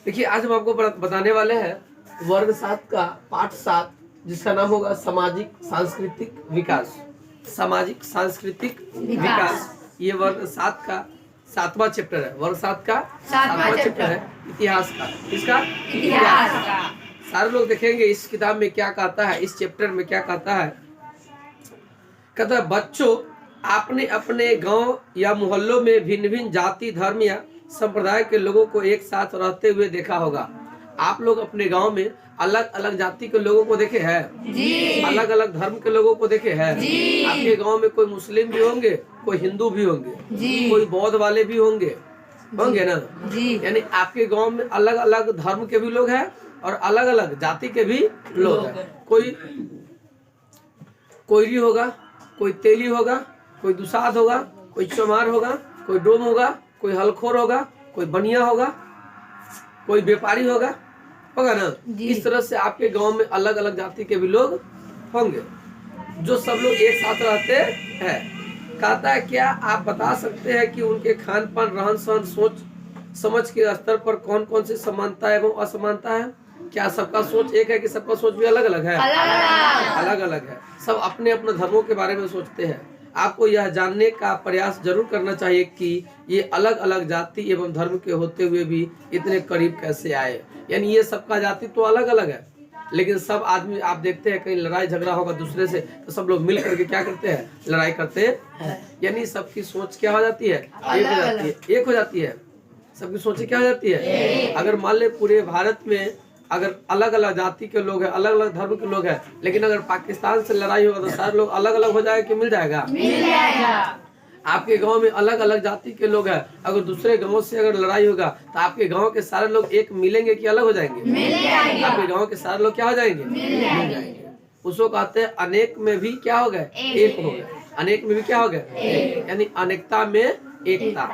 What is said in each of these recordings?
देखिए आज हम आपको बताने वाले हैं वर्ग 7 का पाठ 7, जिसका नाम होगा सामाजिक सांस्कृतिक विकास। सामाजिक सांस्कृतिक विकास ये वर्ग 7 का 7वां चैप्टर है। वर्ग 7 का 7वां चैप्टर है इतिहास का। किसका? इतिहास का। सारे लोग देखेंगे इस किताब में क्या कहता है, इस चैप्टर में क्या कहता है। कहता है बच्चों, आपने अपने गांव या मोहल्लों में भिन्न भिन्न जाति धर्म या संप्रदाय के लोगों को एक साथ रहते हुए देखा होगा। आप लोग अपने गांव में अलग अलग जाति के लोगों को देखे हैं, अलग अलग धर्म के लोगों को देखे हैं। आपके गांव में कोई मुस्लिम भी होंगे, कोई हिंदू भी होंगे, कोई बौद्ध वाले भी होंगे ना। यानी आपके गांव में अलग अलग धर्म के भी लोग हैं और अलग अलग जाति के भी लोग हैं। कोई कोयरी होगा, कोई तेली होगा, कोई दुसाध होगा, कोई चमार होगा, कोई डोम होगा, कोई हलखोर होगा, कोई बनिया होगा, कोई व्यापारी होगा ना। इस तरह से आपके गांव में अलग अलग जाति के भी लोग होंगे जो सब लोग एक साथ रहते हैं। कहता है क्या आप बता सकते हैं कि उनके खान पान, रहन सहन, सोच समझ के स्तर पर कौन कौन सी समानता एवं असमानता है? क्या सबका सोच एक है कि सबका सोच भी अलग अलग है? अलग अलग है। सब अपने अपने धर्मों के बारे में सोचते हैं। आपको यह जानने का प्रयास जरूर करना चाहिए कि ये अलग अलग जाति एवं धर्म के होते हुए भी इतने करीब कैसे आए। यानी ये सबका जाति तो अलग अलग है, लेकिन सब आदमी आप देखते हैं कहीं लड़ाई झगड़ा होगा दूसरे से तो सब लोग मिल करके क्या करते हैं? लड़ाई करते हैं। यानी सबकी सोच क्या हो जाती है? एक हो जाती है। सबकी सोच क्या हो जाती है? अगर मान ले पूरे भारत में अगर अलग अलग जाति के लोग हैं, अलग अलग धर्म के लोग हैं, लेकिन अगर पाकिस्तान से लड़ाई होगा तो सारे लोग अलग अलग हो जाएगा कि मिल जाएगा? मिल जाएगा। आपके गांव में अलग अलग जाति के लोग हैं, अगर दूसरे गांव से अगर लड़ाई होगा तो आपके गांव के सारे लोग एक मिलेंगे कि अलग हो जाएंगे? मिल जाएंगे। आपके गांव के सारे लोग क्या हो जाएंगे? मिल जाएंगे। उसको कहते हैं अनेक में भी क्या हो गए? एक हो गए। अनेक में भी क्या हो गए? यानी अनेकता में एकता।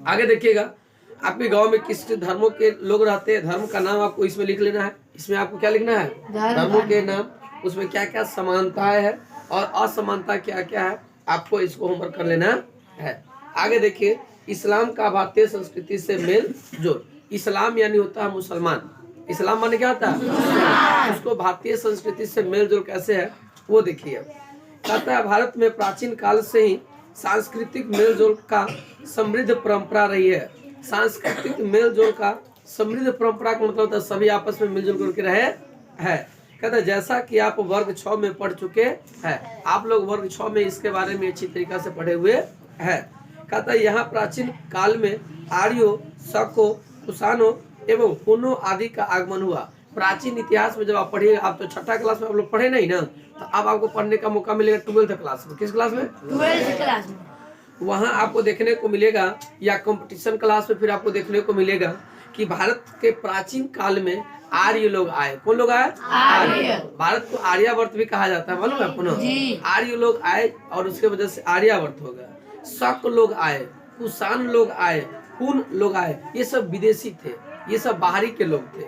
आगे देखिएगा, आपके गांव में किस धर्मों के लोग रहते हैं, धर्म का नाम आपको इसमें लिख लेना है। इसमें आपको क्या लिखना है? धर्मों के नाम, उसमें क्या क्या समानताएं है और असमानता क्या क्या है, आपको इसको होमवर्क कर लेना है। आगे देखिए, इस्लाम का भारतीय संस्कृति से मेल जोल। इस्लाम यानी होता है मुसलमान। इस्लाम माने क्या होता है? उसको भारतीय संस्कृति से मेल जोल कैसे है वो देखिए। कहता है भारत में प्राचीन काल से ही सांस्कृतिक मेल जोल का समृद्ध परंपरा रही है। सांस्कृतिक मेल जोल का समृद्ध परंपरा का मतलब होता है सभी आपस में मिलजुल करके रहे है। कहता है जैसा कि आप वर्ग 6 में पढ़ चुके हैं, आप लोग वर्ग 6 में इसके बारे में अच्छी तरीका से पढ़े हुए हैं। कहता है यहाँ प्राचीन काल में आर्यों, शकों, कुषाणों एवं हुनों आदि का आगमन हुआ। प्राचीन इतिहास में जब आप पढ़िएगा, आप तो 6ठा क्लास में आप लोग पढ़े नहीं ना, तो अब आपको पढ़ने का मौका मिलेगा 12th क्लास में। किस क्लास में? 12th क्लास में। वहाँ आपको देखने को मिलेगा, या कंपटीशन क्लास में फिर आपको देखने को मिलेगा कि भारत के प्राचीन काल में आर्य लोग आए। कौन लोग आए? आर्य। भारत को आर्यावर्त भी कहा जाता है, मालूम है आपको? आर्य लोग आए और उसके वजह से आर्यावर्त हो गया। शक लोग आए, कुषाण लोग आए, हुन लोग आए। ये सब विदेशी थे, ये सब बाहरी के लोग थे।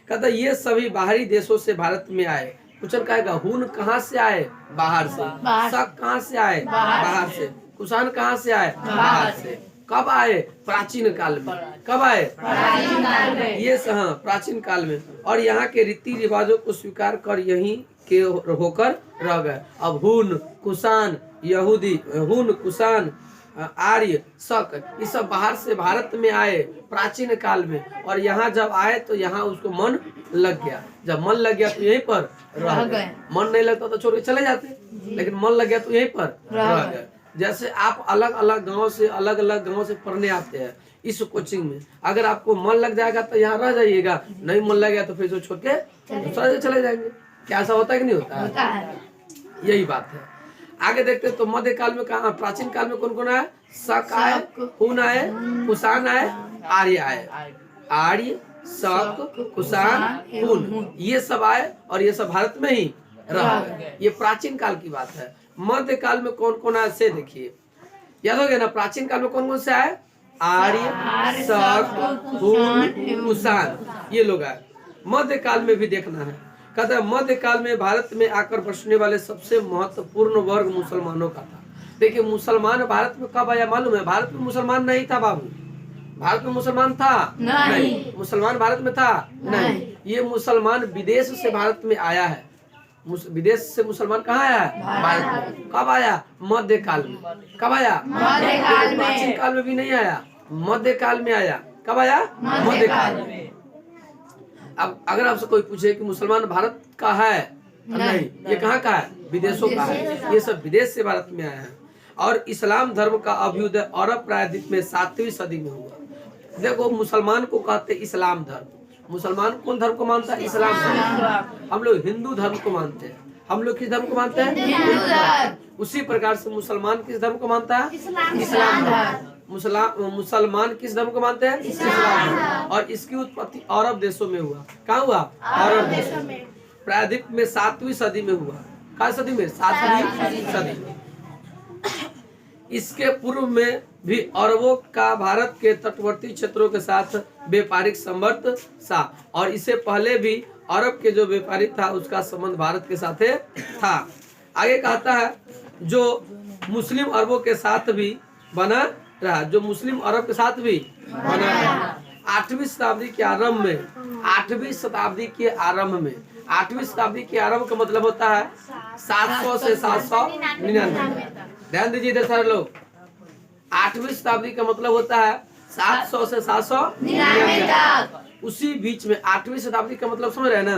कहता ये सभी बाहरी देशों से भारत में आए। क्वेश्चन कहेगा हुन कहाँ से आए? बाहर से। शक कहाँ से आए? बाहर से। कुषाण कहाँ से आए? बाहर से। कब आए? प्राचीन काल में। कब आए? प्राचीन काल में। ये हाँ, प्राचीन काल में। और यहाँ के रीति रिवाजों को स्वीकार कर यहीं के होकर रह गए। अब हुन, कुषाण, यहूदी, हुन, कुषाण, आर्य, शक, ये सब बाहर से भारत में आए प्राचीन काल में, और यहाँ जब आए तो यहाँ उसको मन लग गया। जब मन लग गया तो यहीं पर रह गए। मन नहीं लगता तो छोड़ के चले जाते, लेकिन मन लग गया तो यहीं पर रह गए। जैसे आप अलग अलग गांव से पढ़ने आते हैं इस कोचिंग में, अगर आपको मन लग जाएगा तो यहाँ रह जाइएगा, नहीं मन लग गया तो फिर छोड़ के दूसरा चले जाएंगे। क्या ऐसा होता है कि नहीं होता है? यही बात है। आगे देखते तो मध्यकाल में कहा, प्राचीन काल में कौन कौन आए? शक आए, हुन आए, कुषाण आए, आर्य आए। आर्य, शक, कुषाण, हुन, ये सब आए और ये सब भारत में ही रह गए। ये प्राचीन काल की बात है। मध्यकाल में कौन कौन आए से देखिए, याद हो गया ना? प्राचीन काल में कौन कौन से आए? आर्य, शक, हुन, कुषाण, ये लोग आए। मध्यकाल में भी देखना है। कहता है मध्यकाल में भारत में आकर बसने वाले सबसे महत्वपूर्ण वर्ग मुसलमानों का था। देखिए मुसलमान भारत में कब आया मालूम है? भारत में मुसलमान नहीं था बाबू। भारत में मुसलमान था? नहीं। मुसलमान भारत में था? नहीं। ये मुसलमान विदेश से भारत में आया है। विदेश से मुसलमान कहाँ आया है? भारत में। कब आया? मध्य काल में। कब आया? मध्य काल में। प्राचीन काल में भी नहीं आया, मध्य काल में आया। कब आया? मध्य काल में। अब अगर आपसे कोई पूछे कि मुसलमान भारत का है, नहीं, ये कहाँ का है? विदेशों का है। ये सब विदेश से भारत में आया है। और इस्लाम धर्म का अभ्युदय अरब प्रायद्वीप में 7वीं सदी में हुआ। देखो, मुसलमान को कहते इस्लाम धर्म। मुसलमान कौन धर्म को मानता है? इस्लाम धर्म। हम लोग हिंदू धर्म को मानते हैं। हम लोग किस धर्म को मानते हैं? हिंदू धर्म। उसी प्रकार से मुसलमान किस धर्म को मानता है? इस्लाम धर्म। मुसलमान किस धर्म को मानते हैं? इस्लाम धर्म। और इसकी उत्पत्ति अरब देशों में हुआ। कहाँ हुआ? अरब देशों में। प्रायद्वीप में 7वीं सदी में हुआ। कौन सदी में? 7वीं सदी में। इसके पूर्व में भी अरबों का भारत के तटवर्ती क्षेत्रों के साथ व्यापारिक संबंध था, और इससे पहले भी अरब के जो व्यापारी था उसका संबंध भारत के साथ था। आगे कहता है जो मुस्लिम अरबों के साथ भी बना रहा, जो मुस्लिम अरब के साथ भी बना रहा। 8वीं शताब्दी के आरंभ में, 8वीं शताब्दी के आरंभ में, 8वीं शताब्दी के आरंभ का मतलब होता है 700 से 799। ध्यान दीजिए इधर सारे लोग। 8वीं शताब्दी का मतलब होता है 700 से 799। उसी बीच में 8वीं शताब्दी का मतलब समझ रहे हैं ना?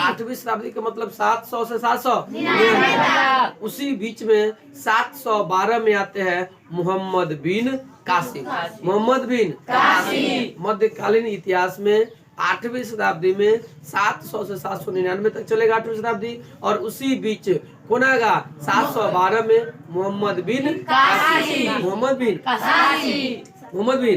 8वीं शताब्दी का मतलब 700 से 799। उसी बीच में 712 में आते हैं मोहम्मद बिन कासिम। मोहम्मद बिन कासिम मध्यकालीन इतिहास में 8वीं शताब्दी में 700 से 799 तक चलेगा 8वीं शताब्दी, और उसी बीच कौन आएगा? 712 में मोहम्मद बिन कासिम। मोहम्मद बिन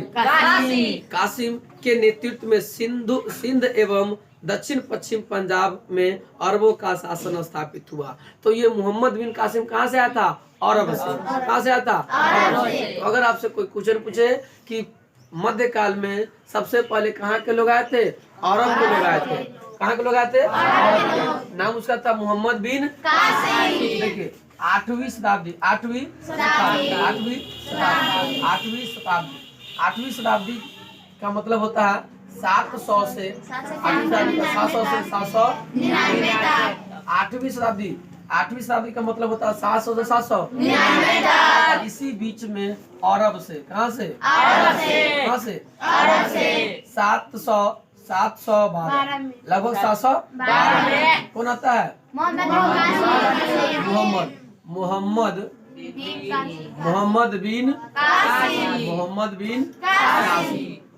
कासिम के नेतृत्व में सिंध एवं दक्षिण पश्चिम पंजाब में अरबों का शासन स्थापित हुआ। तो ये मोहम्मद बिन कासिम कहाँ से आया था? अरब से। कहाँ से आया था? अरब से। तो अगर आपसे कोई क्वेश्चन पूछे कि मध्यकाल में सबसे पहले कहाँ के लोग आए थे? अरब के लोग आए थे। कहाँ के लोग आए थे? नाम उसका था मोहम्मद बिन कासिम। देखिए 8वीं शताब्दी, 8वीं शताब्दी का मतलब होता है 700 से 799। 8वीं शताब्दी का मतलब होता है 700 से 799। इसी बीच में अरब से, कहाँ से? कहाँ से? 712, लगभग 712। कौन आता है? मोहम्मद बिन कासिम।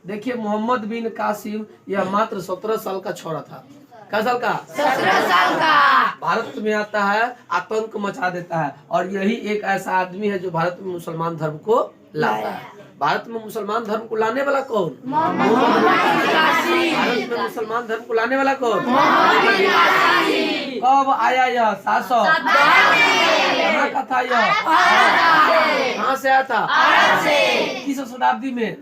देखिए मोहम्मद बिन कासिम यह मात्र 17 साल का छोरा था। क्या साल का? 17 साल का। भारत में आता है, आतंक मचा देता है, और यही एक ऐसा आदमी है जो भारत में मुसलमान धर्म को लाता है। भारत में मुसलमान धर्म को लाने वाला कौन? भारत में मुसलमान धर्म को लाने वाला कौन? कब आया यह? 700। कहाँ का था यह? कहाँ से आया था? किस शताब्दी में?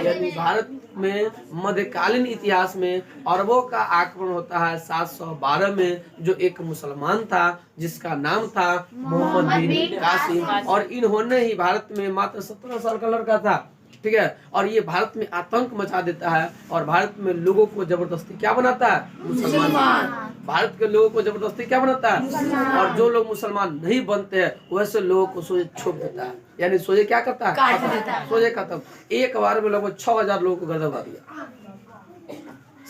यानी भारत में मध्यकालीन इतिहास में अरबों का आक्रमण होता है 712 में, जो एक मुसलमान था जिसका नाम था मोहम्मद बिन कासिम, और इन्होंने ही भारत में मात्र 17 साल का लड़का था, ठीक है, और ये भारत में आतंक मचा देता है और भारत में लोगों को जबरदस्ती क्या बनाता है? मुसलमान। भारत के लोगों को जबरदस्ती क्या बनाता है? और जो लोग मुसलमान नहीं बनते हैं वैसे लोगों को सोजे छोप देता है, यानी सोजे क्या करता है? काट देता है। सोजे खत्म। एक बार में लगभग 6000 लोगों को गर्दन उड़ा दिया।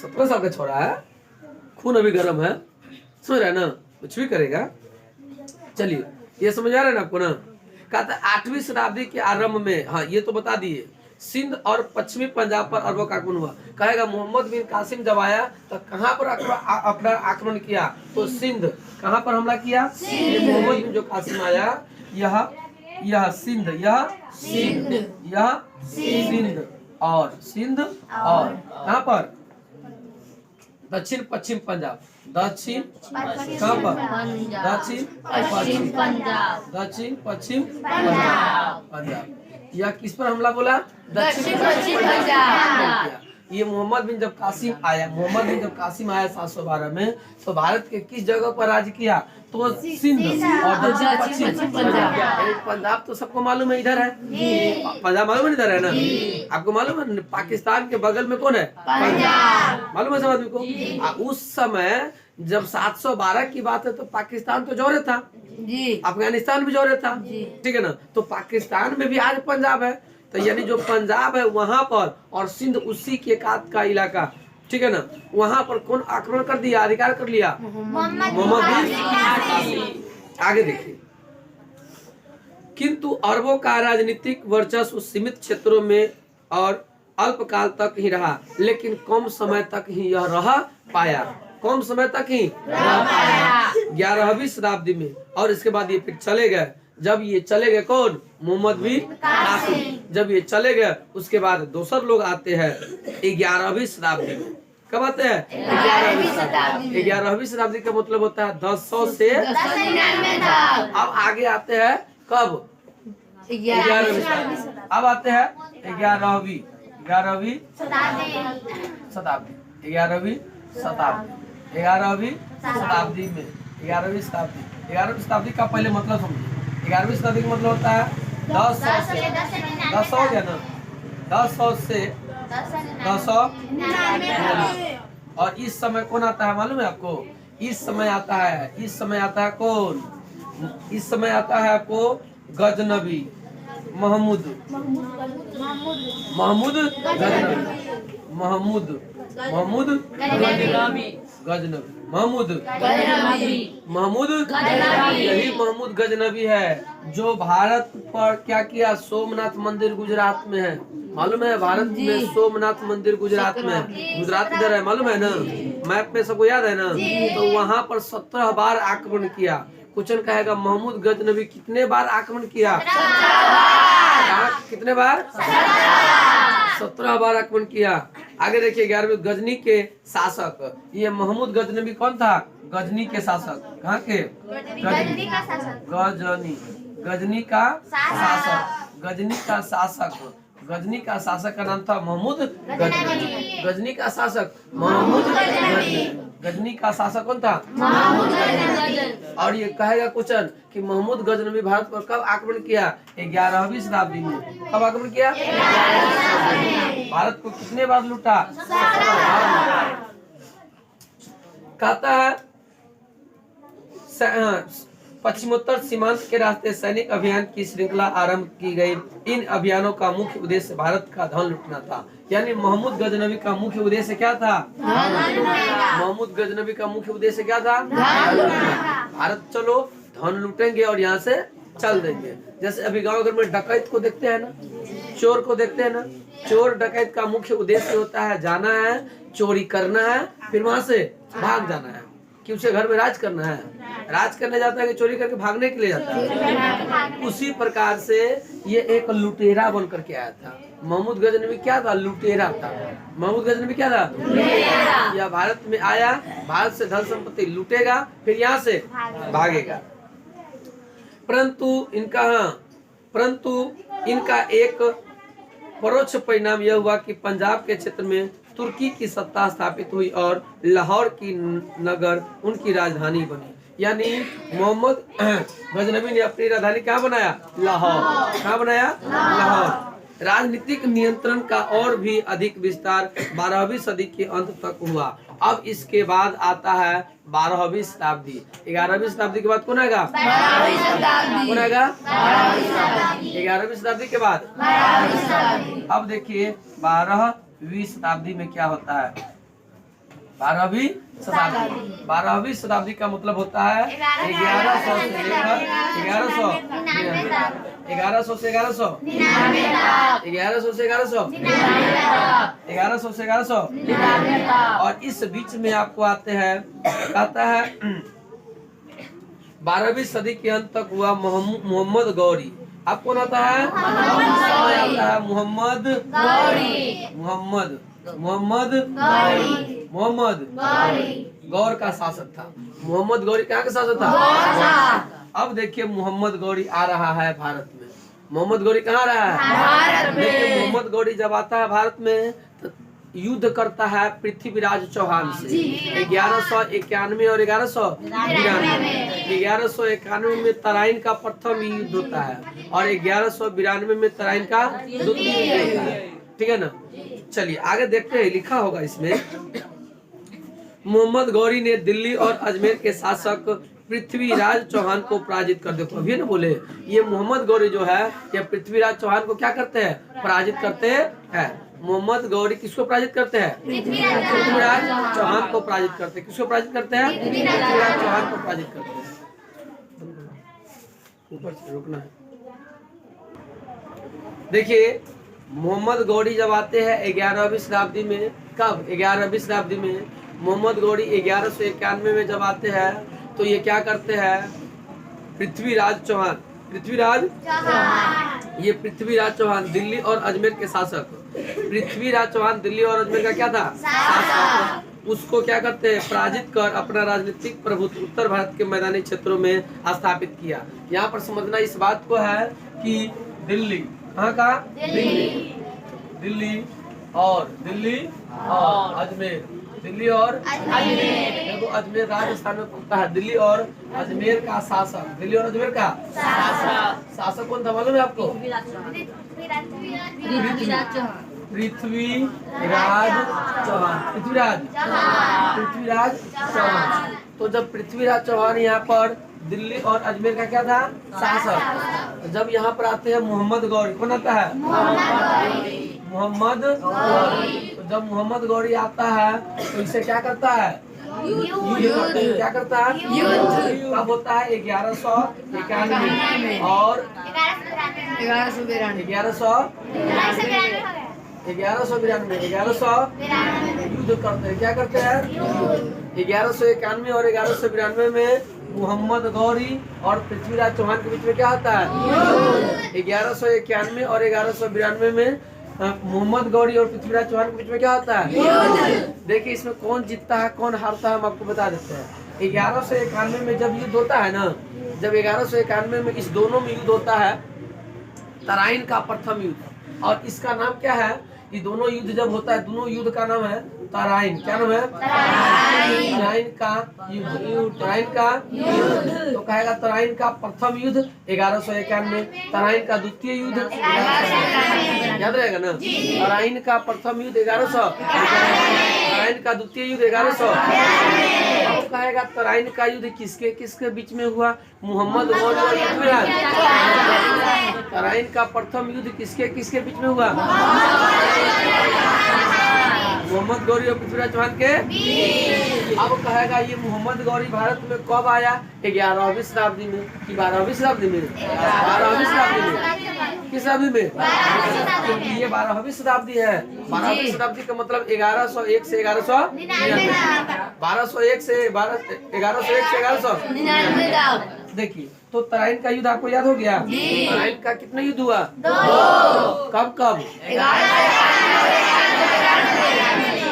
17 साल का छोरा है, खून अभी गर्म है, समझ रहे ना, कुछ भी करेगा। चलिए ये समझ आ रहा है ना आपको ना? कहता 8वीं शताब्दी के आरंभ में, हाँ ये तो बता दिए, सिंध और पश्चिमी पंजाब पर अरबों का आक्रमण हुआ। कहेगा मोहम्मद बिन कासिम जब आया तो कहाँ पर अपना आक्रमण किया? तो सिंध। कहाँ पर हमला किया? मोहम्मद बिन जो कासिम आया, यह सिंध, और कहाँ पर? दक्षिण पश्चिम पंजाब। दक्षिण कहाँ पर? दक्षिण पश्चिम पंजाब। यह किस पर हमला बोला? दक्षिण पश्चिम पंजाब। ये मोहम्मद बिन जब कासिम आया 712 में, तो भारत के किस जगह पर राज किया? तो सिंध और दक्षिण पश्चिम पंजाब तो सबको मालूम है इधर है, पंजाब मालूम है इधर है ना? आपको मालूम है पाकिस्तान के बगल में कौन है? पंजाब। मालूम है सब आदमी को? उस समय जब 712 की बात है तो पाकिस्तान तो जोरे था जी, अफगानिस्तान भी जोरे था, ठीक है ना? तो पाकिस्तान में भी आज पंजाब है, तो यानी जो पंजाब है वहां पर और सिंध उसी के कात का इलाका, ठीक है ना? वहां पर कौन आक्रमण कर दिया, अधिकार कर लिया? मोहम्मद बिन। आगे देखिए, किंतु अरबों का राजनीतिक वर्चस्व सीमित क्षेत्रों में और अल्पकाल तक ही रहा, लेकिन कम समय तक ही यह रह पाया, कम समय तक ही रह पाया 11वीं शताब्दी में। और इसके बाद ये फिर चले गए, जब ये चले गए कौन? मोहम्मद बिन कासिम। जब ये चले गए उसके बाद दूसर लोग आते हैं 11वीं शताब्दी में। कब आते हैं? 11वीं शताब्दी। 11वीं शताब्दी का मतलब होता है 1000 से 1099। अब आगे आते हैं कब? 11वीं शताब्दी। अब आते हैं 11वीं शताब्दी। 11वीं शताब्दी 11वीं शताब्दी में 11वीं शताब्दी का पहले मतलब समझिए। 11वीं शताब्दी का मतलब होता है 1000 से 10 हो गया ना, 1000 से 1099। और इस समय कौन आता है मालूम है आपको? इस समय आता है कौन? इस समय आता है आपको गजनबी महमूद यही महमूद गजनबी है जो भारत पर क्या किया? सोमनाथ मंदिर गुजरात में है, मालूम है? भारत में सोमनाथ मंदिर गुजरात में है, गुजरात इधर है, मालूम है ना? मैप में सबको याद है ना? तो वहाँ पर 17 बार आक्रमण किया। क्वेश्चन कहेगा महमूद गजनबी कितने बार आक्रमण किया? कितने बार? 17 बार आक्रमण किया। आगे देखिए 11वीं गजनी के शासक, ये महमूद गजनबी कौन था? गजनी के शासक। कहाँ के? गजनी का शासक। गजनी का शासक का नाम था महमूद गजनबी। गजनी का शासक महमूद गजनी का शासक कौन था? महमूद गजनबी। और ये कहेगा क्वेश्चन कि महमूद गजनबी भारत पर कब आक्रमण किया? 11वीं शताब्दी में। कब आक्रमण किया? भारत को कितने बार लूटा? कहता है पश्चिमोत्तर सीमांत के रास्ते सैनिक अभियान की श्रृंखला आरंभ की गई। इन अभियानों का मुख्य उद्देश्य भारत का धन लूटना था। यानी महमूद गजनबी का मुख्य उद्देश्य क्या था? महमूद गजनबी का मुख्य उद्देश्य क्या था? भारत चलो धन लूटेंगे और यहाँ से चल देंगे। जैसे अभी गाँव घर में डकैत को देखते हैं ना, चोर को देखते हैं ना, चोर डकैत का मुख्य उद्देश्य होता है जाना है, चोरी करना है, फिर वहां से भाग जाना है कि उसे घर में राज करना है। राज करने जाता है कि चोरी करके भागने के लिए जाता है। उसी प्रकार से ये एक लुटेरा बन करके आया था। महमूद गजनबी क्या था? लुटेरा था। महमूद गजनबी क्या था? लुटेरा। यह भारत में आया, भारत से धन संपत्ति लूटेगा, फिर यहाँ से भागेगा। परंतु इनका एक परोक्ष परिणाम यह हुआ कि पंजाब के क्षेत्र में तुर्की की सत्ता स्थापित हुई और लाहौर की नगर उनकी राजधानी बनी। यानी मोहम्मद गजनबी ने अपनी राजधानी कहाँ बनाया? लाहौर। कहाँ बनाया? लाहौर। राजनीतिक नियंत्रण का और भी अधिक विस्तार 12वीं सदी के अंत तक हुआ। अब इसके बाद आता है 12वीं शताब्दी। 11वीं शताब्दी के बाद कौन आएगा? 12वीं शताब्दी। कौन आएगा? 11वीं शताब्दी के बाद। अब देखिए 12वीं शताब्दी में क्या होता है? 12वीं शताब्दी का मतलब होता है 1100 से लेकर 1100 से 1100 और इस बीच में आपको आते हैं, कहता है 12वीं सदी के अंत तक हुआ मोहम्मद गौरी। अब कौन आता है? मोहम्मद गौर का शासक था। मोहम्मद गौरी कहाँ का शासक था? अब देखिए मोहम्मद गौरी आ रहा है भारत में। मोहम्मद गौरी कहाँ आ रहा है? भारत में। देखिए मोहम्मद गौरी जब आता है भारत में तो युद्ध करता है पृथ्वीराज चौहान से 1191 और 1192। 1191 में तराइन का प्रथम युद्ध होता है और 1192 में तराइन का द्वितीय युद्ध होता है। ठीक है ना। चलिए आगे देखते हैं, लिखा होगा इसमें, मोहम्मद गौरी ने दिल्ली और अजमेर के शासक पृथ्वीराज चौहान को पराजित कर, देखो अभी ना बोले, ये मोहम्मद गौरी जो है ये पृथ्वीराज चौहान को क्या करते हैं, पराजित करते हैं। मोहम्मद गौरी किसको पराजित करते हैं, पृथ्वीराज चौहान को पराजित करते हैं। किसको पराजित करते हैं, पृथ्वीराज चौहान को पराजित करते हैं। ऊपर से रुकना है। देखिए मोहम्मद गौरी जब आते हैं 11वीं शताब्दी में, कब 11वीं शताब्दी में मोहम्मद गौरी 1191 में जब आते हैं तो ये क्या करते हैं, पृथ्वीराज चौहान, ये पृथ्वीराज चौहान दिल्ली और अजमेर के शासक, पृथ्वीराज चौहान दिल्ली और अजमेर का क्या था, शासक, उसको क्या करते हैं, पराजित कर अपना राजनीतिक प्रभुत्व उत्तर भारत के मैदानी क्षेत्रों में स्थापित किया। यहाँ पर समझना इस बात को है कि दिल्ली, कहाँ का, दिल्ली और अजमेर, दिल्ली और अजमेर, देखो अजमेर राजस्थान में पड़ता है। दिल्ली और अजमेर का शासक, दिल्ली और अजमेर का शासक कौन था मालूम है आपको, पृथ्वीराज चौहान। तो जब पृथ्वीराज चौहान यहाँ पर दिल्ली और अजमेर का क्या था, शासक, जब यहाँ पर आते हैं मोहम्मद गौरी, कौन आता है, मोहम्मद गौरी। तो जब मोहम्मद गौरी आता है तो इसे क्या करता है, क्या करता है, कब होता है, 1191 और 1192 युद्ध करते हैं। क्या करते हैं, 1191 और 1192 में मोहम्मद गौरी और पृथ्वीराज चौहान के बीच में क्या होता है, 1191 और 1192 में मोहम्मद गौरी और पृथ्वीराज चौहान के बीच में क्या होता है, देखिए इसमें कौन जीतता है कौन हारता है हम आपको बता देते हैं। 1191 में जब युद्ध होता है ना, जब 1191 में इस दोनों में युद्ध होता है, तराइन का प्रथम युद्ध, और इसका नाम क्या है, ये दोनों युद्ध जब होता है, दोनों युद्ध का नाम है तराइन। क्या नाम है, तराइन का युद्ध, तराइन का युद्ध। तो कहेगा तराइन का प्रथम युद्ध 1191, तराइन का द्वितीय युद्ध, याद रहेगा ना, तराइन का प्रथम युद्ध 1100, तराइन का द्वितीय युद्ध 1100। तो कहेगा तराइन का युद्ध किसके किसके बीच में हुआ, मोहम्मद गौरी और पृथ्वीराज। तराइन का प्रथम युद्ध किसके किसके बीच में हुआ, मोहम्मद गौरी और पृथ्वीराज चौहान के। अब कहेगा ये मोहम्मद गौरी भारत में कब आया, 11वीं शताब्दी में कि 12वीं शताब्दी में, 12वीं शताब्दी में, किस शताब्दी में, क्योंकि ये 12वीं शताब्दी है। 12वीं शताब्दी का मतलब 1101 से 1199, से 1199। देखिए तो तराइन का युद्ध आपको याद हो गया, तराइन का कितना युद्ध हुआ, कब कब,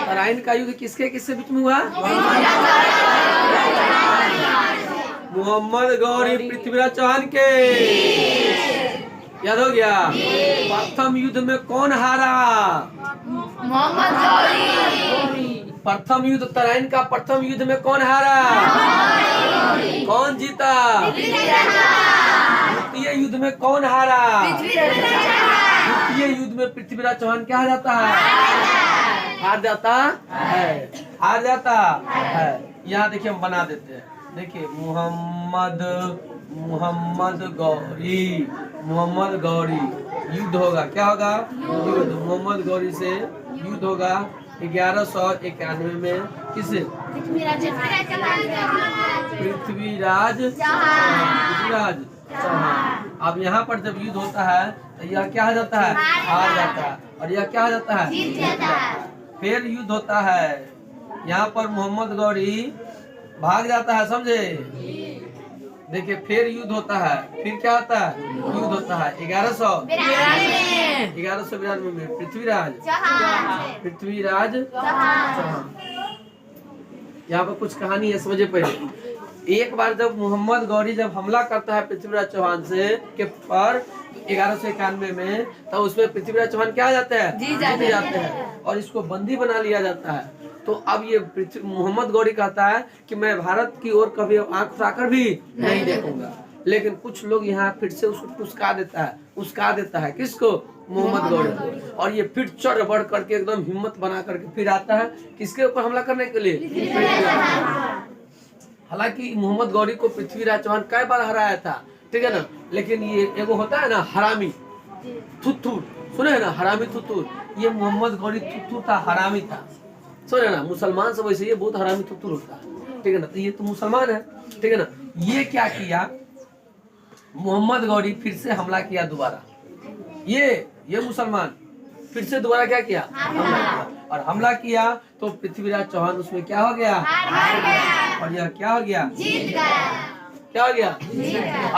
तराइन का युद्ध किसके किसके बीच में हुआ, मोहम्मद गौरी पृथ्वीराज चौहान के, याद हो गया। प्रथम युद्ध में कौन हारा, मोहम्मद गौरी। प्रथम युद्ध, तराइन का प्रथम युद्ध में कौन हारा, कौन जीता, द्वितीय युद्ध में कौन हारा, द्वितीय युद्ध में पृथ्वीराज चौहान क्या जाता है, हार जाता है, हार जाता है। यहाँ देखिए हम बना देते हैं, देखिए मोहम्मद गौरी युद्ध होगा, क्या होगा, युद्ध, मोहम्मद गौरी से युद्ध होगा 1191 में, किसे, पृथ्वीराज चौहान। अब यहाँ पर जब युद्ध होता है तो यह क्या हो जाता है, हार जाता है, और यह क्या हो जाता है, जीत जाता है। फिर युद्ध होता है, यहाँ पर मोहम्मद गौरी भाग जाता है, समझे। देखिए फिर युद्ध होता है, फिर क्या होता है, युद्ध होता है 1192 में पृथ्वीराज चौहान। यहाँ पर कुछ कहानी है, समझे पहले। एक बार जब मोहम्मद गौरी जब हमला करता है पृथ्वीराज चौहान से के पर 1191 में, तो उसमें पृथ्वीराज चौहान क्या आ जाते हैं, जीत जाते हैं और इसको बंदी बना लिया जाता है। तो अब ये मोहम्मद गौरी कहता है कि मैं भारत की ओर कभी आंख उठाकर भी नहीं देखूंगा, लेकिन कुछ लोग यहाँ फिर से उसको उस्का देता है किसको, मोहम्मद गौरी, और ये फिर चढ़ बढ़ करके एकदम हिम्मत बना करके फिर आता है किसके ऊपर हमला करने के लिए। हालांकि मोहम्मद गौरी को पृथ्वीराज चौहान कई बार हराया था, ठीक है ना, लेकिन ये एगो होता है ना हरामी थुथुर, सुने है ना, हरामी थुथुर, ये मोहम्मद गौरी थुथुर था, हरामी था, सुने ना। मुसलमान सब वैसे ये बहुत हरामी थुथुर होता है, ठीक है ना, तो ये तो मुसलमान है, ठीक है ना। ये क्या किया, मोहम्मद गौरी फिर से हमला किया दोबारा, ये मुसलमान फिर से दोबारा क्या किया, हमला किया, और हमला किया तो पृथ्वीराज चौहान उसमें क्या हो गया, और यह क्या हो गया, क्या हो गया।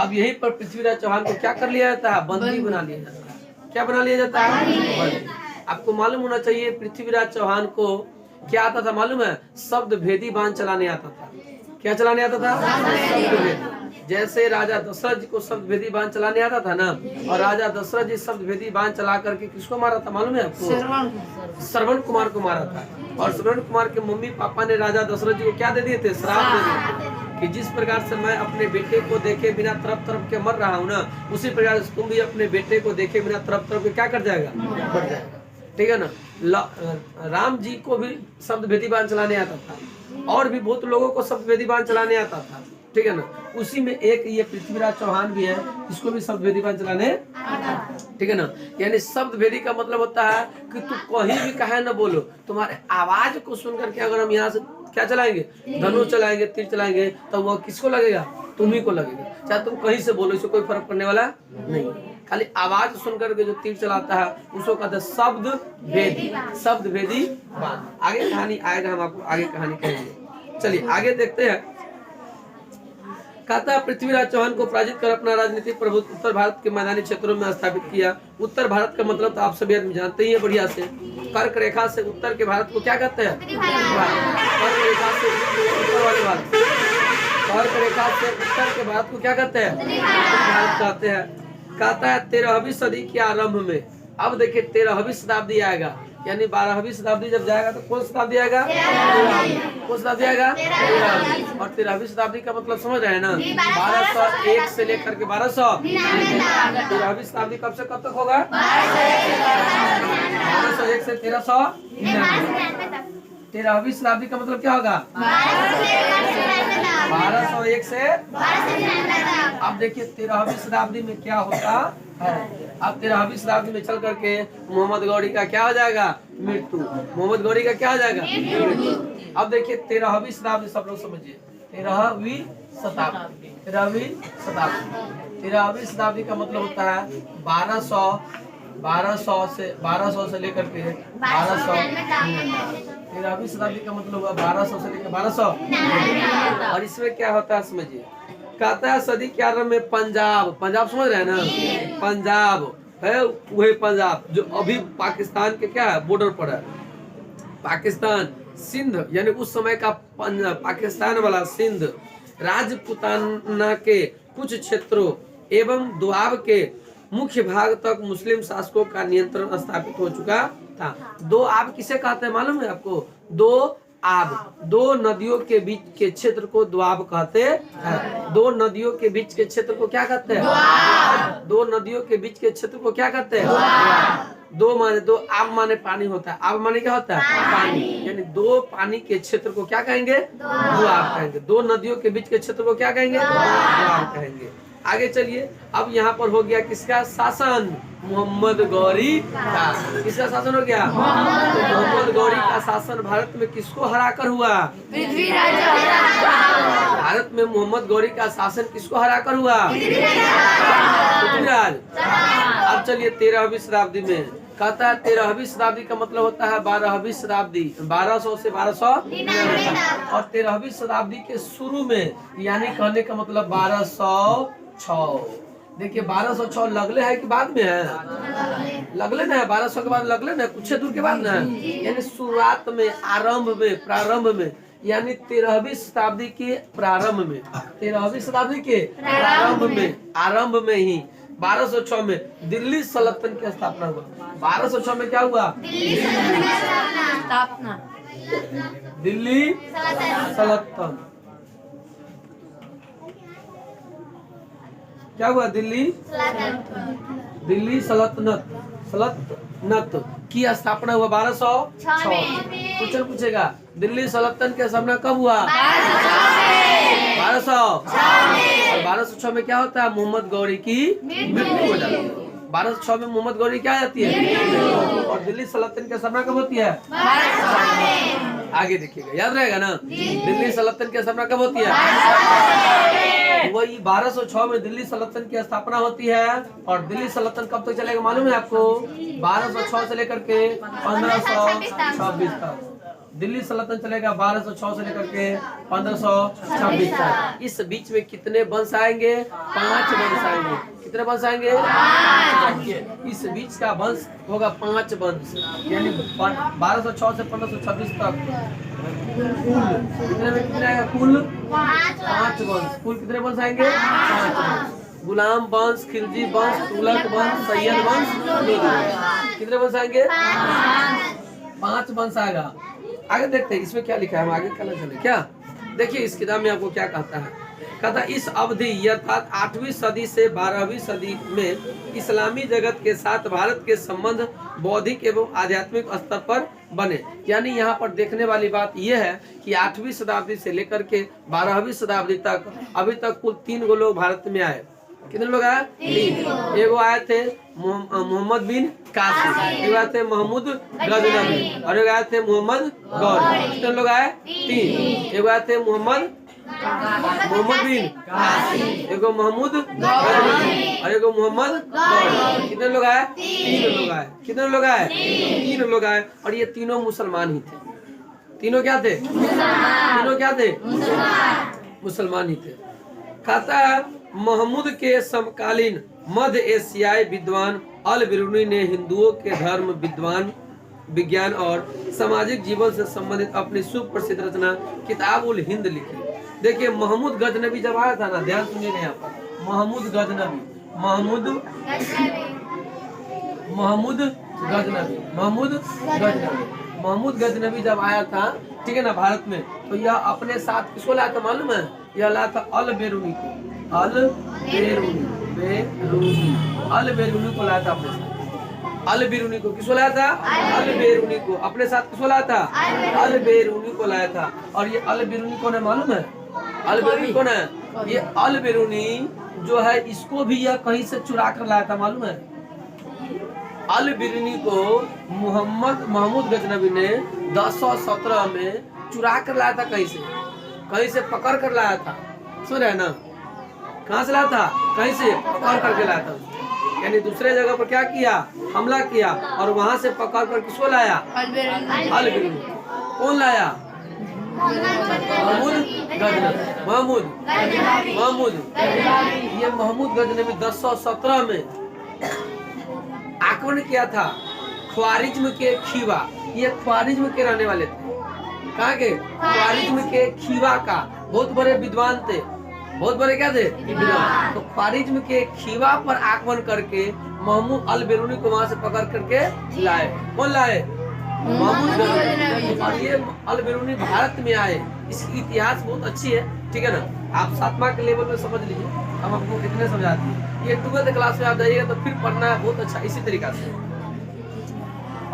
अब यहीं पर पृथ्वीराज चौहान को क्या कर लिया जाता है, बंदी बना लिया जाता है। क्या बना लिया जाता है, बंदी। आपको मालूम होना चाहिए पृथ्वीराज चौहान को क्या आता था मालूम है, शब्द भेदी बाण चलाने आता था। क्या चलाने आता था, शब्द भेदी। जैसे राजा दशरथ जी को शब्द भेदी बाण चलाने आता था ना, और राजा दशरथ जी शब्द भेदी बाण चला करके किसको मारा था मालूम है आपको, श्रवण कुमार को मारा था। और श्रवण कुमार के मम्मी पापा ने राजा दशरथ जी को क्या दे दिए थे, श्राप दे दिए थे कि जिस प्रकार से मैं अपने बेटे को देखे बिना तरफ तरफ के मर रहा हूँ ना, उसी प्रकार से तुम भी अपने बेटे को देखे बिना तरफ तरफ के क्या कर जाएगा, मर जाएगा, ठीक है ना। राम जी को भी शब्द भेदी बाण चलाने आता था, और भी बहुत लोगों को शब्द भेदी बाण चलाने आता था, ठीक है ना। उसी में एक ये पृथ्वीराज चौहान भी है, इसको भी शब्द भेदी बाण चलाने, ठीक है ना। यानी शब्द भेदी का मतलब होता है कि तू कहीं भी कहे न बोलो, तुम्हारे आवाज को सुनकर के अगर हम यहाँ से क्या चलाएंगे, धनुष चलाएंगे, तीर चलाएंगे, तो वो किसको लगेगा, तुम्ही को लगेगा, चाहे तुम कहीं से बोलो, इससे कोई फर्क पड़ने वाला नहीं। खाली आवाज सुनकर के जो तीर चलाता है उसको कहते हैं शब्द भेदी, शब्द भेदी बाण। आगे कहानी आएगा, हम आपको आगे कहानी कहेंगे। चलिए आगे देखते हैं। कहता है पृथ्वीराज चौहान को पराजित कर अपना राजनीतिक प्रभुत्व उत्तर भारत के मैदानी क्षेत्रों में स्थापित किया। उत्तर भारत का मतलब तो आप सभी आदमी जानते ही है बढ़िया से। कर्क रेखा से उत्तर के भारत को क्या कहते हैं, कर्क रेखा से उत्तर वाले भारत, कर्क रेखा से उत्तर के भारत को क्या कहते हैं, भारत कहते हैं। कहता है 13वीं सदी के आरंभ में, अब देखिए 13वीं शताब्दी आएगा, यानी 12वीं शताब्दी जब जाएगा तो कौन शताब्दी आएगा, कौन शताब्दी आएगा, 13वीं। और 13वीं शताब्दी का मतलब समझ रहे हैं ना, 1201 से लेकर के 1200। 13वीं शताब्दी कब से कब तक होगा, 1201 से 1399। 13वीं शताब्दी का मतलब क्या होगा, 1201 से। अब देखिए 13वीं शताब्दी में क्या होता है। अब 13वीं शताब्दी में चल करके मोहम्मद गौरी का क्या हो जाएगा, मृत्यु। मोहम्मद गौरी का क्या हो जाएगा, मृत्यु। अब देखिए 13वीं शताब्दी, सब लोग समझिए, 13वीं शताब्दी, 13वीं शताब्दी। 13वीं शताब्दी का मतलब होता है 1200 से लेकर के 1200। 13वीं शताब्दी का मतलब हुआ 1200 से लेकर 1200। और इसमें क्या होता है समझिए। कहता है सदी के आरंभ में पंजाब, पंजाब समझ रहे हैं ना, पंजाब है वही पंजाब जो अभी पाकिस्तान के क्या है, बॉर्डर पर है। पाकिस्तान सिंध, यानी उस समय का पाकिस्तान वाला सिंध, राजपूताना के कुछ क्षेत्रों एवं दोआब के मुख्य भाग तक मुस्लिम शासकों का नियंत्रण स्थापित हो चुका था। दो आब किसे कहते हैं मालूम है आपको, दो आब, दो नदियों के बीच के क्षेत्र को दोआब कहते हैं। दो नदियों के बीच के क्षेत्र को क्या कहते हैं, दो नदियों के बीच के क्षेत्र को क्या कहते हैं, दो माने दो, आब माने पानी होता है, आब माने क्या होता है, पानी, यानी दो पानी के क्षेत्र को क्या कहेंगे, दोआब कहेंगे। दो नदियों के बीच के क्षेत्र को क्या कहेंगे, दोआब कहेंगे। आगे चलिए, अब यहाँ पर हो गया किसका शासन, मोहम्मद गौरी का। किसका शासन हो गया, तो मोहम्मद गौरी का शासन भारत में किसको हराकर हुआ, भारत में मोहम्मद गौरी का शासन किसको हराकर हुआ, पृथ्वीराज। अब चलिए 13वीं शताब्दी में। कहता है 13वीं शताब्दी का मतलब होता है 12वीं शताब्दी, 1200 से 1200। और 13वीं शताब्दी के शुरू में, यानी कहने का मतलब 1206। देखिए 1206 लगले है कि बाद में है, लगले ना है, 1200 के बाद लगले ना, कुछ दूर के बाद ना है, यानी शुरुआत में, आरंभ में, प्रारंभ में यानी 13वीं शताब्दी के प्रारंभ में, 13वीं शताब्दी के प्रारंभ में, आरंभ में ही 1206 में दिल्ली सल्तनत की स्थापना हुआ। 1206 में क्या हुआ? स्थापना। दिल्ली सल्तनत। क्या हुआ? दिल्ली सल्तनत की स्थापना हुआ 1206 में। क्वेश्चन पूछेगा दिल्ली सल्तनत की स्थापना कब हुआ? 1206। और 1206 में क्या होता है? मोहम्मद गौरी की मृत्यु हो जाती है। 1206 में मोहम्मद गौरी क्या आ जाती है? और दिल्ली सल्तनत की स्थापना कब होती है? आगे देखिएगा, याद रहेगा ना। दिल्ली सल्तनत की स्थापना कब होती है? वही 1206 में दिल्ली सल्तनत की स्थापना होती है। और दिल्ली सल्तनत कब तक चलेगा मालूम है आपको? 1206 से लेकर के 1526 तक दिल्ली सल्तनत चलेगा। 1206 से लेकर के 1526 तक। इस बीच में कितने वंश आएंगे? 5 वंश आएंगे। कितने वंश आएंगे? 5। इस बीच का वंश होगा 5 वंश, यानी 1206 से 1526 तक कितने में कितने आएगा? कुल 5 वंश। कुल कितने वंश आएंगे? 5 वंश। गुलाम वंश, खिलजी वंश, तुगलक वंश, सैयद वंश, लोधी वंश। कितने वंश आएंगे? 5 वंश आएगा। आगे देखते हैं इसमें क्या लिखा है, हम आगे कल चले। क्या देखिए इस किताब में आपको क्या कहता है। कहता इस अवधि अर्थात 8वीं सदी से 12वीं सदी में इस्लामी जगत के साथ भारत के संबंध बौद्धिक एवं आध्यात्मिक स्तर पर बने। यानी यहाँ पर देखने वाली बात यह है कि 8वीं शताब्दी से लेकर के 12वीं शताब्दी तक अभी तक कुल 3 लोग भारत में आए। कितने लोग आए? 3। एगो आए थे मोहम्मद बिन कासिम, एगो आए थे महमूद गजनवी, और एगो आए थे मोहम्मद गौरी। कितने लोग आए? 3। एगो आए थे मोहम्मद बिन कासिम, एगो महमूद गजनवी, और एगो मोहम्मद गौरी। कितने लोग आए? 3 लोग आए। कितने लोग आए? 3 लोग आए। और ये तीनों मुसलमान ही थे। तीनों क्या थे? तीनों क्या थे? मुसलमान ही थे। कहता है महमूद के समकालीन मध्य एशियाई विद्वान अल बिरूनी ने हिंदुओं के धर्म विज्ञान और सामाजिक जीवन से संबंधित अपनी सुप्रसिद्ध रचना किताब उल हिंद लिखी। देखिए महमूद गजनवी जब आया था ना, ध्यान सुनिएगा यहाँ पर। महमूद गजनवी महमूद गजनवी जब आया था, ठीक है ना, भारत में, तो यह अपने साथ किसको लाया था मालूम है? यह लाया था अल बेरूनी को। अल बेरूनी को लाया था अपने साथ। अल बेरूनी को किसको लाया था? अल बेरूनी को अपने साथ किसको लाया था? अल बेरूनी को लाया था। और ये अल बेरूनी कौन है मालूम है? अल बेरूनी कौन है? ये अल बेरूनी जो है इसको भी यह कहीं से चुरा कर लाया था मालूम है? अल बेरूनी को महमूद गजनवी ने 1017 में चुरा कर लाया था। कहीं से पकड़ कर लाया था। सुन रहे ना? कहाँ से लाया था? कहीं से पकड़ करके लाया था। यानी दूसरे जगह पर क्या किया? हमला किया, और वहां से पकड़ कर किसको लाया? अल बेरूनी। कौन लाया? महमूद। ये महमूद गजनवी 1017 में आक्रमण किया था ख्वारिज्म के खीवा। ये ख्वारिज्म के रहने वाले थे। कहाँ के? ख्वारिज्म के खीवा का। बहुत बड़े विद्वान थे। बहुत बड़े क्या थे? विद्वान। तो ख्वारिज्म के खीवा पर आक्रमण करके महमूद अल बेरूनी को वहां से पकड़ करके लाए। कौन लाए? महमूद गजनवी। और ये अल बेरूनी भारत में आए। इसकी इतिहास बहुत अच्छी है, ठीक है ना। आप 7वां के लेवल में समझ लीजिए, हम आपको कितने समझाते हैं। ये 12th क्लास में आप जाइएगा तो फिर पढ़ना है बहुत अच्छा इसी तरीका से।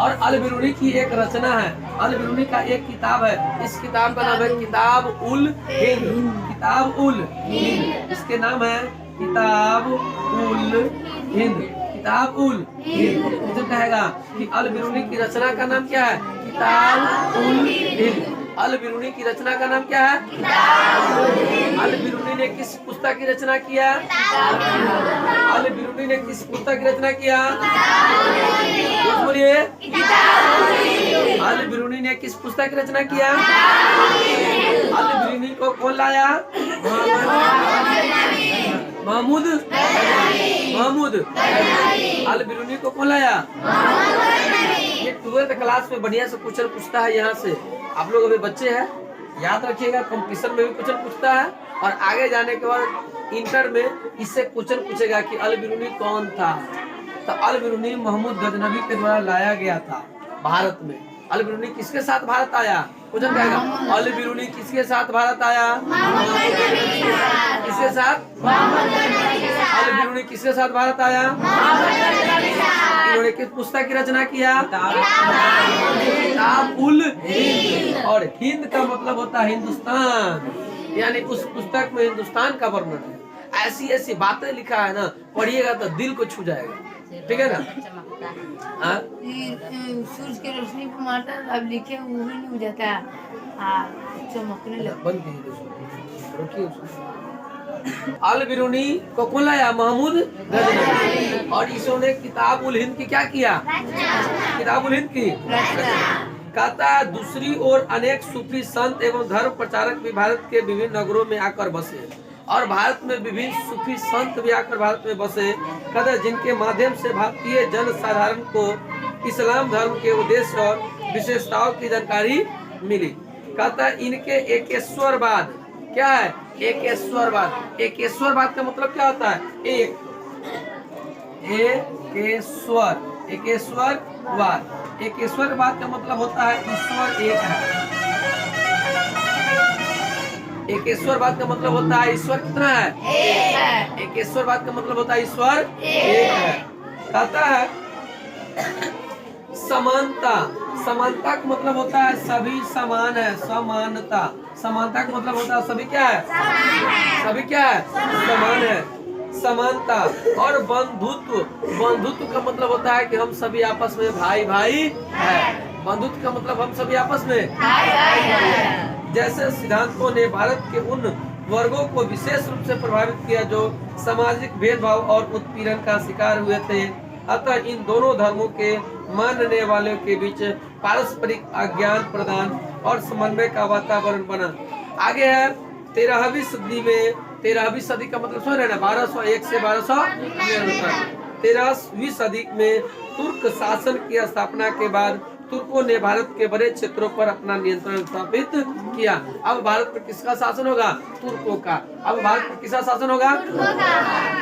और अल बिरूनी की एक रचना है, अल बिरूनी का एक किताब है। इस किताब का नाम है किताब उल हिंद। किताब उल हिंद, इसके नाम है किताब उल हिंद। किताब उल हिंद जो कहेगा कि अल बिरूनी की रचना का नाम क्या है? किताब उल हिंद। अल बिरूनी की रचना का नाम क्या है? अल बिरूनी ने किस पुस्तक की रचना किया? अल बिरूनी ने किस पुस्तक की रचना किया? बोलिए। अल बिरूनी ने किस पुस्तक की रचना किया? अल बिरूनी को कौन लाया? महमूद। अल बिरूनी को कौन लाया? ये 12th क्लास में बढ़िया से क्वेश्चन पूछता है यहाँ से। आप लोग अभी बच्चे हैं, याद रखिएगा, कंपटीशन में भी क्वेश्चन पूछता है और आगे जाने के बाद इंटर में इससे क्वेश्चन पूछेगा कि अल बिरूनी कौन था। तो अल बिरूनी महमूद गजनवी के द्वारा लाया गया था भारत में। अल बिरूनी किसके साथ भारत आया? क्वेश्चन कहेगा अल बिरूनी किसके साथ भारत आया? किसके साथ? अल बिरूनी किसके साथ भारत आया? इन्होंने किस पुस्तक की रचना किया? किताब उल हिंद। और हिंद का मतलब होता है हिंदुस्तान, यानी उस पुस्तक में हिंदुस्तान का वर्णन है। ऐसी ऐसी बातें लिखा है ना, पढ़िएगा तो दिल को छू जाएगा। ठीक है ना? हाँ? सूरज की रोशनी पे मारता है, अब लिखे वो भी नहीं हो जाता है, चमकने लगता बंद कीजिए, रुकिए उसको। अल बिरूनी को कौन लाया? महमूद गजनवी। और इन्होंने किताब उल हिंद की क्या किया? किताब उल हिंद की कहता है। दूसरी ओर अनेक सूफी संत एवं धर्म प्रचारक भी भारत के विभिन्न नगरों में आकर बसे, और भारत में विभिन्न सूफी संत भी आकर भारत में बसे, कहते जिनके माध्यम से भारतीय जन साधारण को इस्लाम धर्म के उद्देश्य और विशेषताओं की जानकारी मिली। कहता है इनके एकेश्वरवाद क्या है? एकेश्वरवाद। एकेश्वरवाद का मतलब क्या होता है? एक एकेश्वरवाद। एकेश्वरवाद का मतलब होता है ईश्वर एक है। एकेश्वरवाद का मतलब होता है ईश्वर कितना है? एक है। एकेश्वरवाद का मतलब होता है ईश्वर एक है। कहता है समानता। समानता का मतलब होता है सभी समान है। समानता। समानता का मतलब होता है सभी क्या है? सभी क्या है? समान है। समानता। और बंधुत्व। बंधुत्व का मतलब होता है कि हम सभी आपस में भाई भाई है। बंधुत्व का मतलब हम सभी आपस में भाई भाई है। जैसे सिद्धांतों ने भारत के उन वर्गों को विशेष रूप से प्रभावित किया जो सामाजिक भेदभाव और उत्पीड़न का शिकार हुए थे। अतः इन दोनों धर्मों के मानने वालों के बीच पारस्परिक अज्ञान प्रदान और समन्वय का वातावरण बना। आगे है 13वीं सदी में। 13वीं सदी का मतलब सुन रहे ना, 1201 से 1299। 13वीं सदी में तुर्क शासन की स्थापना के बाद तुर्कों ने भारत के बड़े क्षेत्रों पर अपना नियंत्रण स्थापित किया। अब भारत पर किसका शासन होगा? तुर्कों का। अब भारत पर किसका शासन होगा?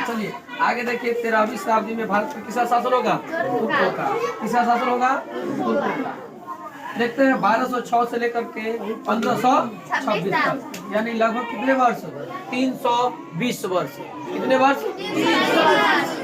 चलिए आगे देखिए, 13वीं शताब्दी में भारत पर किसका शासन होगा? तुर्कों का। किसका शासन होगा? तुर्कों का। देखते हैं 1206 से लेकर के 1526 तक, यानी लगभग कितने वर्ष? 320 वर्ष। कितने वर्ष?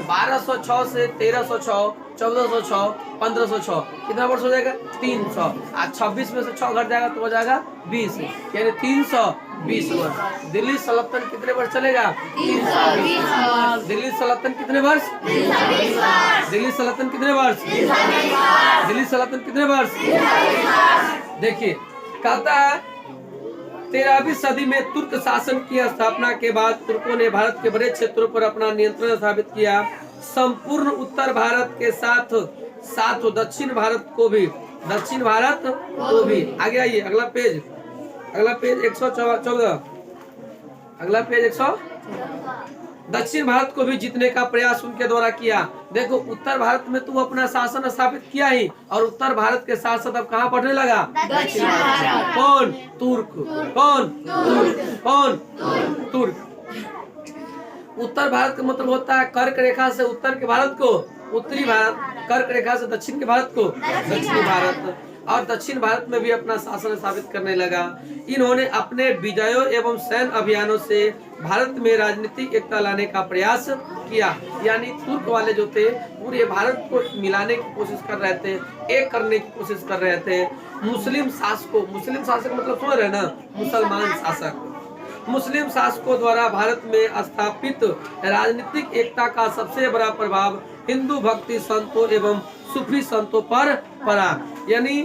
1206 से 1306, 1406, 1506, कितना वर्ष हो जाएगा? 300। आज 26 में से 6 घट जाएगा तो हो जाएगा 20, यानी 320 वर्ष। दिल्ली सल्तनत कितने वर्ष चलेगा? 320 वर्ष। दिल्ली सल्तनत कितने वर्ष? 320 वर्ष। दिल्ली सल्तनत कितने वर्ष? 320 वर्ष। दिल्ली सल्तनत कितने वर्ष? 320 वर्ष। देखिए कहता है 13वीं सदी में तुर्क शासन की स्थापना के बाद तुर्कों ने भारत के बड़े क्षेत्रों पर अपना नियंत्रण स्थापित किया। संपूर्ण उत्तर भारत के साथ साथ दक्षिण भारत को भी। दक्षिण भारत को भी। आगे आइए, अगला पेज 114। अगला पेज 100। दक्षिण भारत को भी जीतने का प्रयास उनके द्वारा किया। देखो उत्तर भारत में तू अपना शासन स्थापित किया ही, और उत्तर भारत के साथ साथ अब कहाँ पढ़ने लगा? दक्षिण भारत। कौन? तुर्क। कौन? तुर्क। कौन? तुर्क। उत्तर भारत का मतलब होता है कर्क रेखा से उत्तर के भारत को उत्तरी भारत, कर्क रेखा से दक्षिण के भारत को दक्षिणी भारत। और दक्षिण भारत में भी अपना शासन स्थापित करने लगा। इन्होंने अपने विजयों एवं सैन्य अभियानों से भारत में राजनीतिक एकता लाने का प्रयास किया। यानी तुर्क वाले जो थे पूरे भारत को मिलाने की कोशिश कर रहे थे, एक करने की कोशिश कर रहे थे। मुस्लिम शासकों, मुस्लिम शासक मतलब सुन रहे ना, मुसलमान शासक, मुस्लिम शासकों द्वारा भारत में स्थापित राजनीतिक एकता का सबसे बड़ा प्रभाव हिंदू भक्ति संतों एवं सूफी संतों पर पड़ा। यानी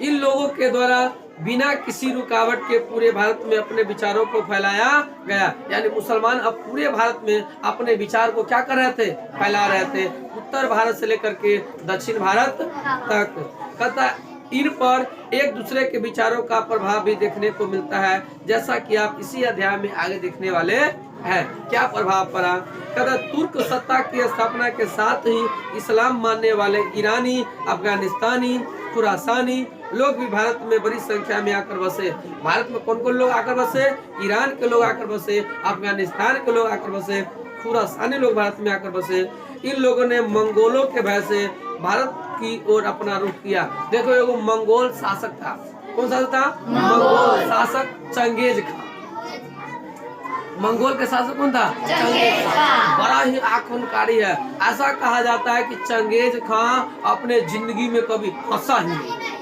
इन लोगों के द्वारा बिना किसी रुकावट के पूरे भारत में अपने विचारों को फैलाया गया। यानी मुसलमान अब पूरे भारत में अपने विचार को क्या कर रहे थे? फैला रहे थे, उत्तर भारत से लेकर के दक्षिण भारत तक। कहता इन पर एक दूसरे के विचारों का प्रभाव भी देखने को मिलता है, जैसा कि आप इसी अध्याय में आगे देखने वाले हैं। क्या प्रभाव पड़ा? कहता तुर्क सत्ता की स्थापना के साथ ही इस्लाम मानने वाले ईरानी, अफगानिस्तानी, खुरासानी, लोग भी भारत में बड़ी संख्या में आकर बसे। भारत में कौन कौन लोग आकर बसे? ईरान के लोग आकर बसे, अफगानिस्तान के लोग आकर बसे, खुरासानी लोग भारत में आकर बसे। इन लोगों ने मंगोलों के भय से भारत की ओर अपना रुख किया। देखो एगो मंगोल शासक था। कौन शासक था? मंगोल शासक चंगेज खान। मंगोल के शासक कौन था? Genghis Khan. बड़ा ही आक्रमणकारी है। ऐसा कहा जाता है कि चंगेज खान अपने जिंदगी में कभी हंसा ही नहीं।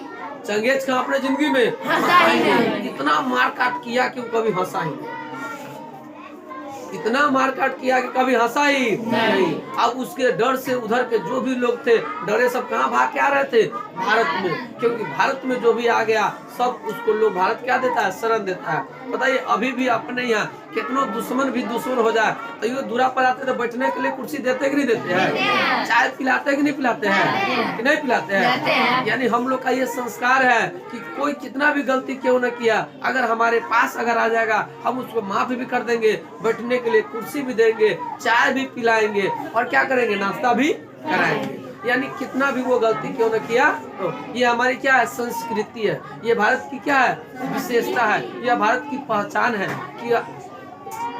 चंगेज खान अपने जिंदगी में हंसा ही नहीं। इतना मारकाट किया कि वो कभी हंसा ही नहीं। इतना मारकाट किया कि कभी हंसा ही नहीं। अब उसके डर से उधर के जो भी लोग थे डरे, सब कहाँ भाग के आ रहे थे? भारत में। क्योंकि भारत में जो भी आ गया सब उसको लोग भारत क्या देता है? शरण देता है। बताइए अभी भी अपने यहाँ कितनों दुश्मन भी दुश्मन हो जाए तो ये दूरा पर आते तो बैठने के लिए कुर्सी देते कि नहीं देते हैं? चाय पिलाते कि नहीं पिलाते हैं? कि नहीं पिलाते हैं? यानी हम लोग का ये संस्कार है कि कोई कितना भी गलती क्यों न किया, अगर हमारे पास अगर आ जाएगा हम उसको माफ भी कर देंगे, बैठने के लिए कुर्सी भी देंगे, चाय भी पिलाएंगे और क्या करेंगे? नाश्ता भी कराएंगे। यानी कितना भी वो गलती क्यों न किया, तो ये हमारी क्या है? संस्कृति है। ये भारत की क्या है? विशेषता है। यह भारत की पहचान है कि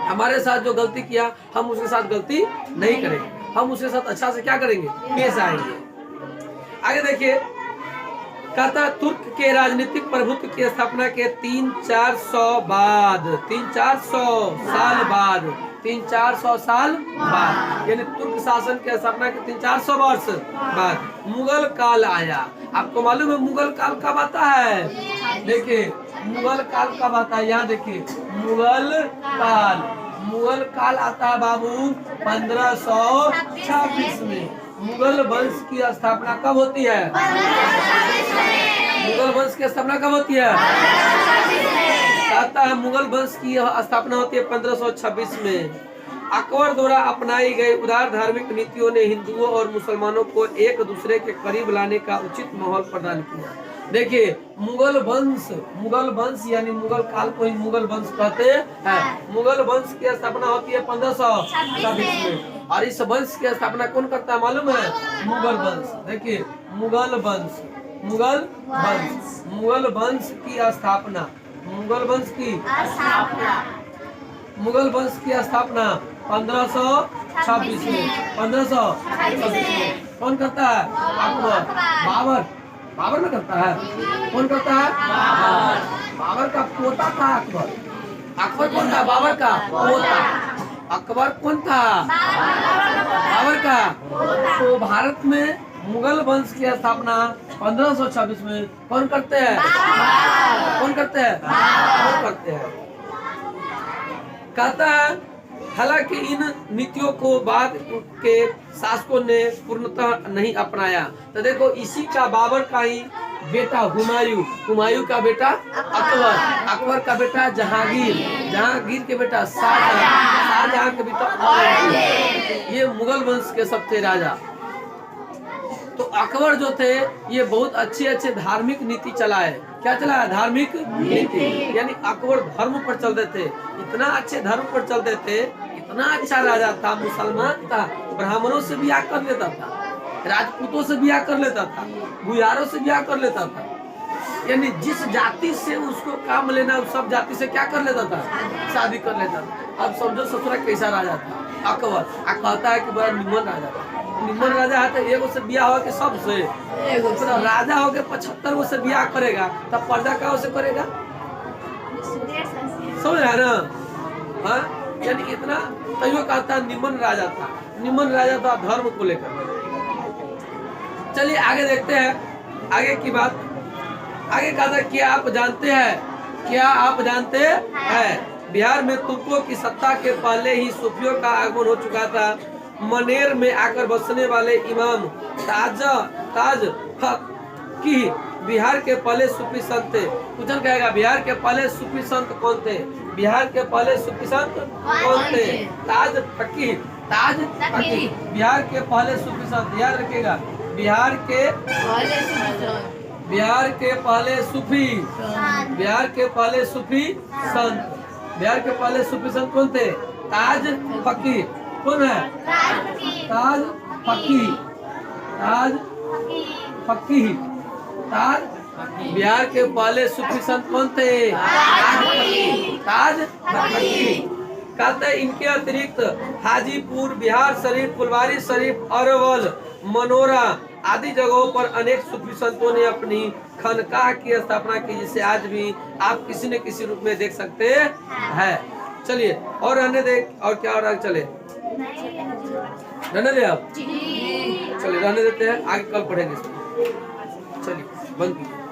हमारे साथ जो गलती किया हम उसके साथ गलती नहीं करेंगे, हम उसके साथ अच्छा से क्या करेंगे? पेश आएंगे। आगे देखिए, कहता तुर्क के राजनीतिक प्रभुत्व की स्थापना के 300-400 बाद, 300-400 साल बाद, यानी तुर्क शासन की स्थापना के 300-400 वर्ष बाद मुगल काल आया। आपको मालूम है मुगल काल कब आता है? देखिए मुगल काल कब आता है, यहाँ देखिए मुगल काल आता है बाबू 1526 में। मुगल वंश की स्थापना कब होती है? मुगल वंश की स्थापना कब होती है? कहता है मुगल वंश की स्थापना होती है 1526 में। अकबर द्वारा अपनाई गई उदार धार्मिक नीतियों ने हिंदुओं और मुसलमानों को एक दूसरे के करीब लाने का उचित माहौल प्रदान किया। देखिए मुगल वंश यानी मुगल काल को ही मुगल वंश कहते हैं। मुगल वंश की स्थापना होती है 1526 में और इस वंश की स्थापना कौन करता है मालूम है? मुगल वंश। देखिए मुगल वंश की स्थापना, मुगल वंश की स्थापना 1526 में। 1526 में कौन करता है? अकबर। बाबर में करता है। कौन करता है? बाबर का पोता था अकबर। अकबर कौन था? बाबर का पोता। अकबर कौन था? बाबर का। तो भारत में मुगल वंश की स्थापना 1526 में कौन करते हैं? कौन करते हैं? कहता है हालांकि इन नीतियों को बाद के शासकों ने पूर्णतः नहीं अपनाया। तो देखो इसी का बाबर का ही बेटा हुमायूं का बेटा अकबर का बेटा जहांगीर के बेटा शाहजहां के बेटा औरंगजेब। ये मुगल वंश के सब थे राजा। तो अकबर जो थे ये बहुत अच्छे धार्मिक नीति चलाए। क्या चलाया? धार्मिक नीति। यानी अकबर धर्म पर चलते थे, इतना अच्छे धर्म पर चलते थे, इतना अच्छा राजा था, मुसलमान था, ब्राह्मणों से ब्याह कर लेता था, राजपूतों से ब्याह कर लेता था, गुयारों से ब्याह कर लेता था। यानी जिस जाति से उसको काम लेना उस सब जाति से क्या कर लेता था? शादी कर लेता था। अब समझो ससुरा कैसा राजा था अकबर। कहता है कि बड़ा निम्न राजा था। निम्न राजा है तो एगो से ब्याह हो के सबसे, तो राजा हो के 75 गो से ब्याह करेगा तब प्रजा का से करेगा? समझ रहा है ना? हाँ, यानी इतना तैयो कहता निम्न राजा था धर्म को लेकर। चलिए आगे देखते हैं आगे की बात। आगे कहा क्या आप जानते हैं बिहार में तुर्कों की सत्ता के पहले ही सूफियों का आगमन हो चुका था। मनेर में आकर बसने वाले इमाम ताज फकीह बिहार के पहले सूफी संत थे। पूछन कहेगा बिहार के पहले सूफी संत कौन थे? ताज फकीह बिहार के पहले सूफी संत। याद रखिएगा बिहार के पहले सूफी संत कौन थे? ताज फकीह। कौन है? ताज बिहार के पहले सूफी संत कौन थे? ताज हकीम। कहते हैं इनके अतिरिक्त हाजीपुर, बिहार शरीफ, फुलवारी शरीफ, अरवल, मनोरा आदि जगहों पर अनेक सूफी संतों ने अपनी खानकाह की स्थापना की, जिसे आज भी आप किसी न किसी रूप में देख सकते हैं। चलिए और रहने दे, और क्या और आगे चले, रहने दे आप, चलिए रहने देते हैं, आगे कल पढ़ेंगे इसमें। चलिए बंद कीजिए।